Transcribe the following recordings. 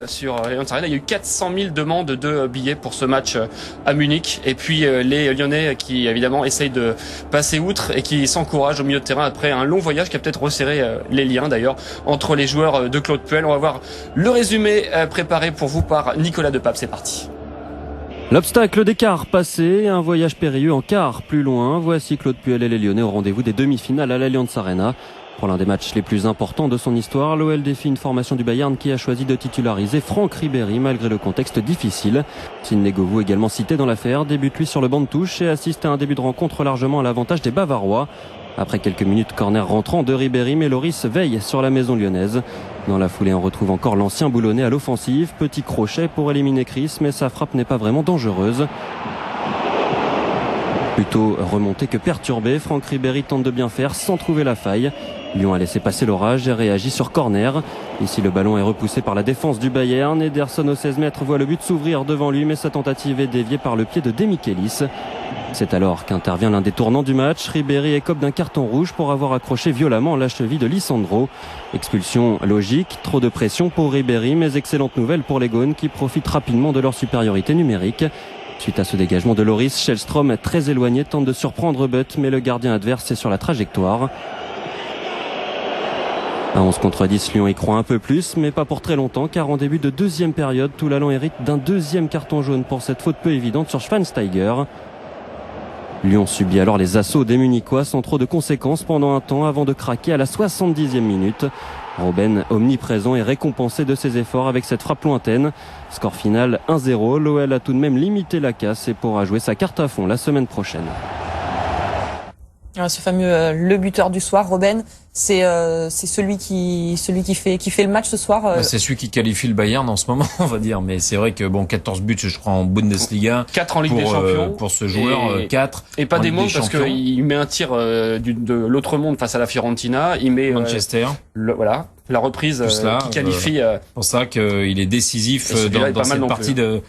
Sur Allianz Arena, il y a eu 400 000 demandes de billets pour ce match à Munich. Et puis les Lyonnais qui évidemment essayent de passer outre et qui s'encouragent au milieu de terrain après un long voyage qui a peut-être resserré les liens d'ailleurs entre les joueurs de Claude Puel. On va voir le résumé préparé pour vous par Nicolas Depape. C'est parti. L'obstacle des quarts passé, un voyage périlleux en quart plus loin. Voici Claude Puel et les Lyonnais au rendez-vous des demi-finales à l'Allianz Arena. Pour l'un des matchs les plus importants de son histoire, l'OL défie une formation du Bayern qui a choisi de titulariser Franck Ribéry malgré le contexte difficile. Sidney Govou, également cité dans l'affaire, débute lui sur le banc de touche et assiste à un début de rencontre largement à l'avantage des Bavarois. Après quelques minutes, corner rentrant de Ribéry, mais Loris veille sur la maison lyonnaise. Dans la foulée, on retrouve encore l'ancien boulonnais à l'offensive. Petit crochet pour éliminer Chris, mais sa frappe n'est pas vraiment dangereuse. Plutôt remonté que perturbé, Franck Ribéry tente de bien faire sans trouver la faille. Lyon a laissé passer l'orage et réagit sur corner. Ici, le ballon est repoussé par la défense du Bayern. Ederson au 16 mètres voit le but s'ouvrir devant lui, mais sa tentative est déviée par le pied de Demichelis. C'est alors qu'intervient l'un des tournants du match. Ribéry écope d'un carton rouge pour avoir accroché violemment la cheville de Lisandro. Expulsion logique, trop de pression pour Ribéry, mais excellente nouvelle pour les Gaunes qui profitent rapidement de leur supériorité numérique. Suite à ce dégagement de Loris, Shellstrom, très éloigné, tente de surprendre Butt, mais le gardien adverse est sur la trajectoire. À 11 contre 10, Lyon y croit un peu plus, mais pas pour très longtemps, car en début de deuxième période, Toulalan hérite d'un deuxième carton jaune pour cette faute peu évidente sur Schweinsteiger. Lyon subit alors les assauts des Munichois sans trop de conséquences pendant un temps avant de craquer à la 70e minute. Robben, omniprésent, est récompensé de ses efforts avec cette frappe lointaine. Score final 1-0, l'OL a tout de même limité la casse et pourra jouer sa carte à fond la semaine prochaine. Ce fameux le buteur du soir, Robben, c'est celui qui fait le match ce soir. C'est celui qui qualifie le Bayern en ce moment, on va dire. Mais c'est vrai que 14 buts, je crois, en Bundesliga. 4 en Ligue des Champions. Pour ce joueur, 4. Et pas des mondes parce qu'il met un tir de l'autre monde face à la Fiorentina. Il met Manchester. La reprise qui qualifie. C'est pour ça qu'il est décisif dans cette partie de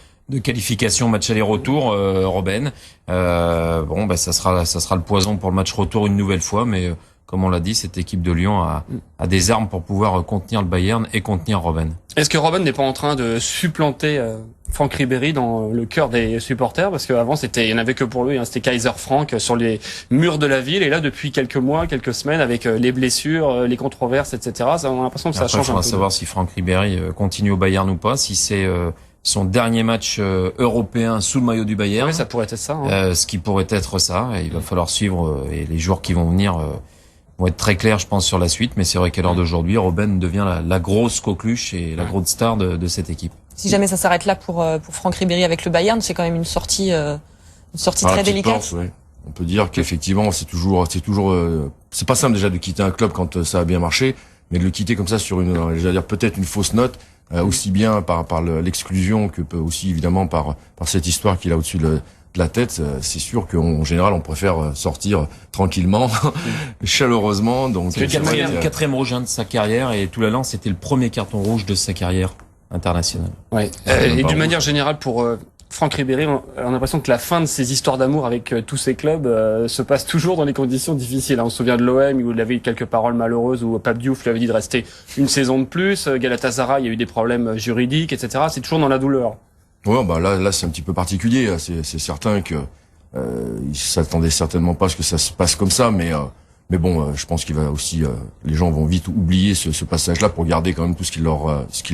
qualification match aller-retour, Robben. Ça sera le poison pour le match retour une nouvelle fois, mais comme on l'a dit, cette équipe de Lyon a des armes pour pouvoir contenir le Bayern et contenir Robben. Est-ce que Robben n'est pas en train de supplanter Franck Ribéry dans le cœur des supporters? Parce qu'avant, il y en avait que pour lui, c'était Kaiser Franck sur les murs de la ville. Et là, depuis quelques mois, quelques semaines, avec les blessures, les controverses, etc., on a l'impression que ça change un peu. Il faudra savoir si Franck Ribéry continue au Bayern ou pas, si c'est son dernier match européen sous le maillot du Bayern. Oui, ça pourrait être ça. Ce qui pourrait être ça. Et il va falloir suivre et les jours qui vont venir vont être très clairs, je pense, sur la suite. Mais c'est vrai qu'à l'heure d'aujourd'hui, Robben devient la grosse coqueluche et la grosse star de cette équipe. Si jamais ça s'arrête là pour Franck Ribéry avec le Bayern, c'est quand même une sortie très délicate. Ouais. On peut dire qu'effectivement, c'est pas simple déjà de quitter un club quand ça a bien marché, mais de le quitter comme ça sur peut-être une fausse note. Aussi bien par l'exclusion que aussi évidemment par cette histoire qu'il a au-dessus de la tête. C'est sûr qu'en général on préfère sortir tranquillement, chaleureusement. Donc c'est le quatrième rouge de sa carrière et Toulalan c'était le premier carton rouge de sa carrière internationale. Ouais. Et d'une manière générale pour Franck Ribéry, on a l'impression que la fin de ses histoires d'amour avec tous ces clubs se passe toujours dans des conditions difficiles. On se souvient de l'OM où il avait eu quelques paroles malheureuses où Pape Diouf lui avait dit de rester une saison de plus. Galatasaray, il y a eu des problèmes juridiques, etc. C'est toujours dans la douleur. Ouais, là c'est un petit peu particulier. C'est certain que il s'attendait certainement pas à ce que ça se passe comme ça, mais je pense qu'il va aussi les gens vont vite oublier ce passage-là pour garder quand même tout ce qu'il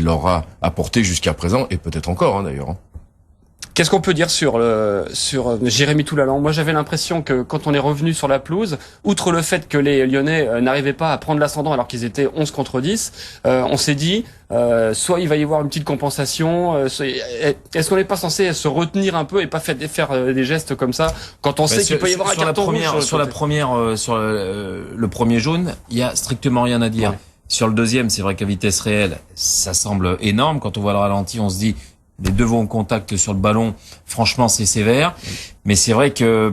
leur a apporté jusqu'à présent et peut-être encore d'ailleurs. Qu'est-ce qu'on peut dire sur Jérémy Toulalan? Moi, j'avais l'impression que quand on est revenu sur la pelouse, outre le fait que les Lyonnais n'arrivaient pas à prendre l'ascendant alors qu'ils étaient 11 contre 10, on s'est dit soit il va y avoir une petite compensation, est-ce qu'on n'est pas censé se retenir un peu et pas faire des gestes comme ça quand on sait qu'il peut y avoir un carton rouge sur le premier jaune, il y a strictement rien à dire. Ouais. Sur le deuxième, c'est vrai qu'à vitesse réelle, ça semble énorme. Quand on voit le ralenti, on se dit les deux vont en contact sur le ballon. Franchement, c'est sévère. Mais c'est vrai que,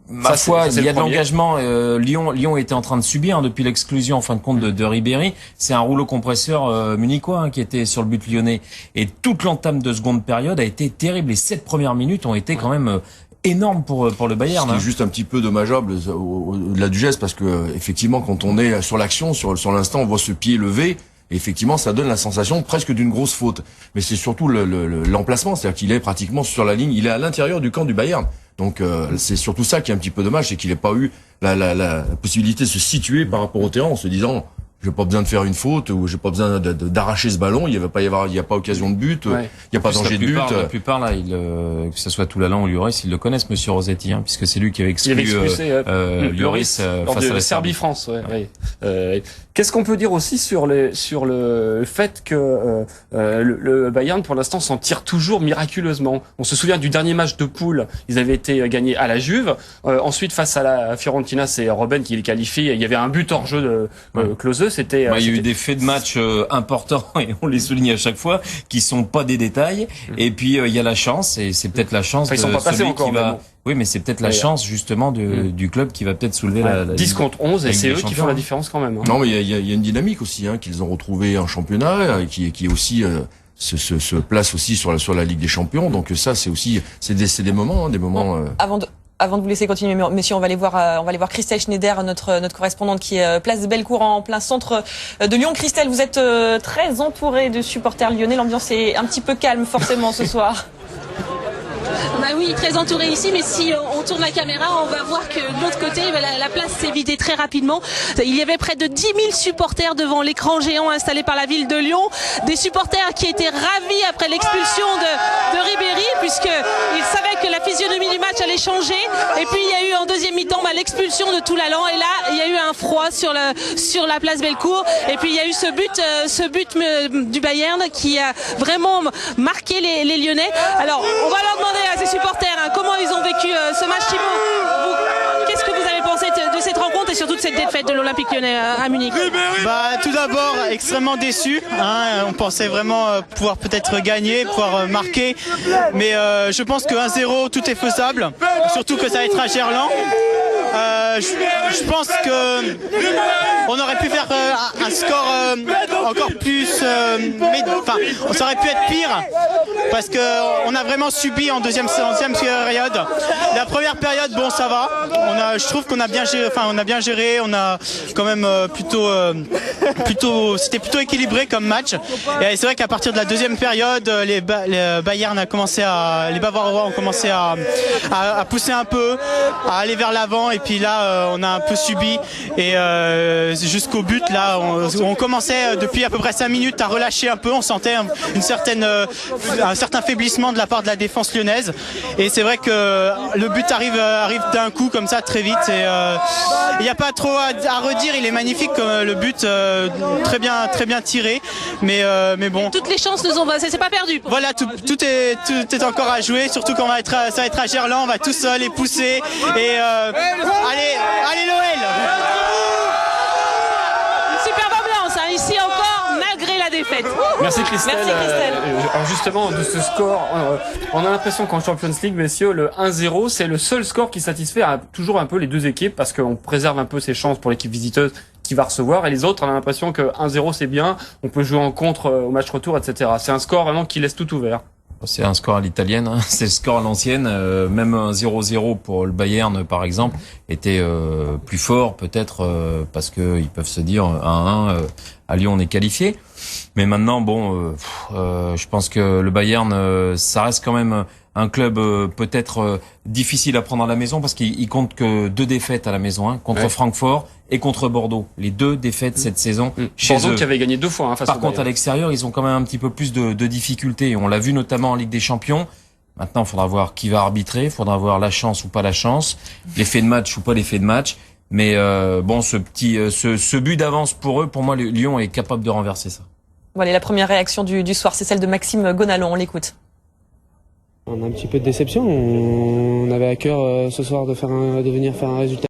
ma foi, il y a de l'engagement. Lyon était en train de subir depuis l'exclusion, en fin de compte, de Ribéry. C'est un rouleau compresseur munichois qui était sur le but lyonnais. Et toute l'entame de seconde période a été terrible. Les 7 premières minutes ont été quand même énormes pour le Bayern. Ce qui est juste un petit peu dommageable au-delà du geste, parce que effectivement, quand on est sur l'action, sur l'instant, on voit ce pied levé. Et effectivement, ça donne la sensation presque d'une grosse faute. Mais c'est surtout l'emplacement, c'est-à-dire qu'il est pratiquement sur la ligne, il est à l'intérieur du camp du Bayern. Donc c'est surtout ça qui est un petit peu dommage, c'est qu'il n'ait pas eu la possibilité de se situer par rapport au terrain en se disant j'ai pas besoin de faire une faute ou j'ai pas besoin d'arracher ce ballon, il y a pas occasion de but, il y a pas danger de but. La plupart là, que ce soit Toulalan ou Lloris, ils le connaissent monsieur Rossetti, hein, puisque c'est lui qui avait exclu Lloris face à la Serbie-France. Qu'est-ce qu'on peut dire aussi sur le fait que le Bayern pour l'instant s'en tire toujours miraculeusement. On se souvient du dernier match de poule, ils avaient été gagnés à la Juve. Ensuite face à la Fiorentina, c'est Robben qui les qualifie. Il y avait un but hors jeu de Klose. Il y a eu des faits de match importants et on les souligne à chaque fois qui sont pas des détails. Et puis il y a la chance et c'est peut-être la chance ils sont pas passés encore, qui va. Oui, mais c'est peut-être la chance justement du club qui va peut-être soulever la 10 contre 11 et c'est eux qui font la différence quand même. Hein. Non, mais il y a une dynamique aussi qu'ils ont retrouvé en championnat qui est aussi se place aussi sur la Ligue des Champions. Donc ça c'est des moments Avant de vous laisser continuer, messieurs, on va aller voir Christelle Schneider, notre correspondante qui est place de Bellecour en plein centre de Lyon. Christelle, vous êtes très entourée de supporters lyonnais. L'ambiance est un petit peu calme forcément ce soir. Bah oui, très entouré ici, mais si on tourne la caméra, on va voir que de l'autre côté, la place s'est vidée très rapidement. Il y avait près de 10 000 supporters devant l'écran géant installé par la ville de Lyon. Des supporters qui étaient ravis après l'expulsion de Ribéry, puisqu'ils savaient que la physionomie du match allait changer. Et puis il y a eu en deuxième mi-temps l'expulsion de Toulalan. Et là, il y a eu un froid sur la place Bellecour. Et puis il y a eu ce but du Bayern qui a vraiment marqué les Lyonnais. Alors, on va leur demander à ces supporters comment ils ont vécu ce match. Thibaut, qu'est-ce que vous avez pensé de cette rencontre et surtout de cette défaite de l'Olympique Lyonnais à Munich? Tout d'abord, extrêmement déçu. On pensait vraiment pouvoir peut-être gagner, pouvoir marquer. Mais je pense que 1-0, tout est faisable. Surtout que ça va être à Gerland. Je pense que on aurait pu faire un score encore plus, ça aurait pu être pire parce que on a vraiment subi en deuxième période. La première période, bon, ça va. Je trouve qu'on a bien géré, on a quand même c'était plutôt équilibré comme match. Et c'est vrai qu'à partir de la deuxième période, les Bayern les Bavarois ont commencé à pousser un peu, à aller vers l'avant. Et puis là, on a un peu subi et jusqu'au but là, on commençait depuis à peu près 5 minutes à relâcher un peu. On sentait un certain faiblissement de la part de la défense lyonnaise. Et c'est vrai que le but arrive d'un coup comme ça très vite. Et il n'y a pas trop à redire. Il est magnifique le but, très bien tiré. Mais bon. Toutes les chances c'est pas perdu. Voilà, tout est encore à jouer. Surtout qu'on ça va être à Gerland. On va tous les pousser et allez l'OL. Une superbe ambiance ici encore malgré la défaite. Merci Christelle. Alors justement de ce score, on a l'impression qu'en Champions League, messieurs, le 1-0 c'est le seul score qui satisfait toujours un peu les deux équipes parce qu'on préserve un peu ses chances pour l'équipe visiteuse qui va recevoir et les autres on a l'impression que 1-0 c'est bien, on peut jouer en contre au match retour, etc. C'est un score vraiment qui laisse tout ouvert. C'est un score à l'italienne, c'est le score à l'ancienne. Même un 0-0 pour le Bayern, par exemple, était plus fort, peut-être parce que ils peuvent se dire 1-1 à Lyon on est qualifié. Mais maintenant, bon, je pense que le Bayern, ça reste quand même un club peut-être difficile à prendre à la maison parce qu'il compte que 2 défaites à la maison, contre Francfort et contre Bordeaux. Les 2 défaites cette saison chez Bordeaux eux. Qui avait gagné 2 fois face Par au contre, Bayern. à l'extérieur, ils ont quand même un petit peu plus de difficultés. On l'a vu notamment en Ligue des Champions. Maintenant, il faudra voir qui va arbitrer, il faudra voir la chance ou pas la chance, l'effet de match ou pas l'effet de match. Mais bon, ce but d'avance pour eux, pour moi, Lyon est capable de renverser ça. Voilà, la première réaction du soir, c'est celle de Maxime Gonalon. On l'écoute. On a un petit peu de déception. On avait à cœur ce soir de venir faire un résultat